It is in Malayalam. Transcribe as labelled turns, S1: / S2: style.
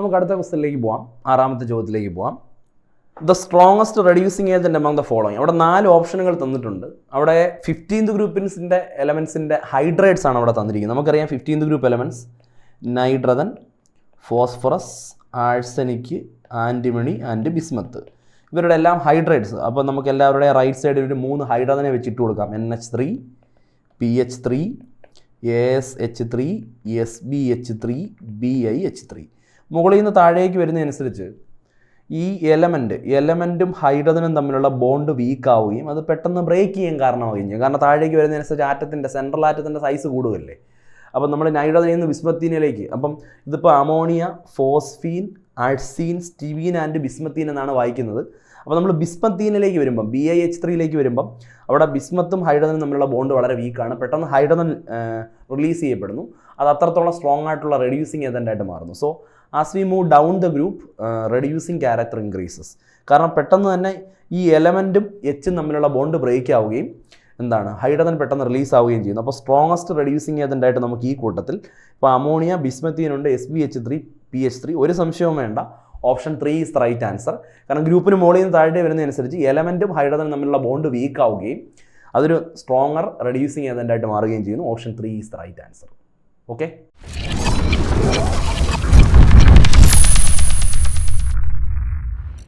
S1: നമുക്ക് അടുത്ത ക്വസ്റ്റ്യനിലേക്ക് പോവാം. 6ാമത്തെ ചോദ്യത്തിലേക്ക് പോവാം. The strongest reducing agent among the following. അവിടെ 4 ഓപ്ഷനുകൾ തന്നിട്ടുണ്ട്. അവിടെ 15th ഗ്രൂപ്പിൻ്റെ എലമെൻസിൻ്റെ ഹൈഡ്രേറ്റ്സ് ആണ് അവിടെ തന്നിരിക്കുന്നത്. നമുക്കറിയാം 15th group elements nitrogen, phosphorus, arsenic, antimony and bismuth. ഇവരുടെ എല്ലാം ഹൈഡ്രേറ്റ്സ്. അപ്പോൾ നമുക്ക് എല്ലാവരുടെയും റൈറ്റ് സൈഡിൽ ഒരു 3 ഹൈഡ്രജനെ വെച്ചിട്ട് കൊടുക്കാം. NH3, PH3, ASH3, SbH3, BiH3. മുകളിൽ നിന്ന് താഴേക്ക് വരുന്നതനുസരിച്ച് ഈ എലമെൻറ്റും ഹൈഡ്രജനും തമ്മിലുള്ള ബോണ്ട് വീക്ക് ആവുകയും അത് പെട്ടെന്ന് ബ്രേക്ക് ചെയ്യാൻ കാരണമാവുകയും ചെയ്യും. കാരണം താഴേക്ക് വരുന്നതനുസരിച്ച് സെൻട്രൽ ആറ്റത്തിൻ്റെ സൈസ് കൂടുകയല്ലേ. അപ്പം നമ്മൾ നൈട്രജനിൽ നിന്ന് ബിസ്മത്തീനിലേക്ക്, അപ്പം ഇതിപ്പോൾ അമോണിയ, ഫോസ്ഫീൻ, ആഴ്സീൻ, സ്റ്റീവീൻ ആൻഡ് ബിസ്മത്തീൻ എന്നാണ് വായിക്കുന്നത്. അപ്പോൾ നമ്മൾ ബിസ്മത്തീനിലേക്ക് വരുമ്പം, BiH3യിലേക്ക് വരുമ്പം അവിടെ ബിസ്മത്തും ഹൈഡ്രജനും തമ്മിലുള്ള ബോണ്ട് വളരെ വീക്കാണ്. പെട്ടെന്ന് ഹൈഡ്രജൻ റിലീസ് ചെയ്യപ്പെടുന്നു. അത് അത്രത്തോളം സ്ട്രോങ് ആയിട്ടുള്ള റെഡ്യൂസിങ് ഏജൻ്റായിട്ട് മാറുന്നു. So as we move down the group reducing character increases. കാരണം പെട്ടെന്ന് തന്നെ ഈ എലമെൻറ്റും എച്ചും തമ്മിലുള്ള ബോണ്ട് ബ്രേക്ക് ആവുകയും ഹൈഡ്രജൻ പെട്ടെന്ന് റിലീസ് ആവുകയും ചെയ്യുന്നു. അപ്പോൾ സ്ട്രോങ്ങസ്റ്റ് റെഡ്യൂസിങ് ഏജൻ്റായിട്ട് നമുക്ക് ഈ കൂട്ടത്തിൽ ഇപ്പോൾ അമോണിയ, ബിസ്മത്തീനുണ്ട്, SbH3, PH3. ഒരു സംശയവും വേണ്ട, option 3 is the right answer. കാരണം ഗ്രൂപ്പിന് മുകളിൽ നിന്ന് താഴെ വരുന്നതനുസരിച്ച് എലമെൻറ്റും ഹൈഡ്രജനും തമ്മിലുള്ള ബോണ്ട് വീക്ക് ആവുകയും അതൊരു സ്ട്രോങ്ങർ റെഡ്യൂസിങ് ഏജൻ്റായിട്ട് മാറുകയും ചെയ്യുന്നു. Option 3 is the right answer. Okay.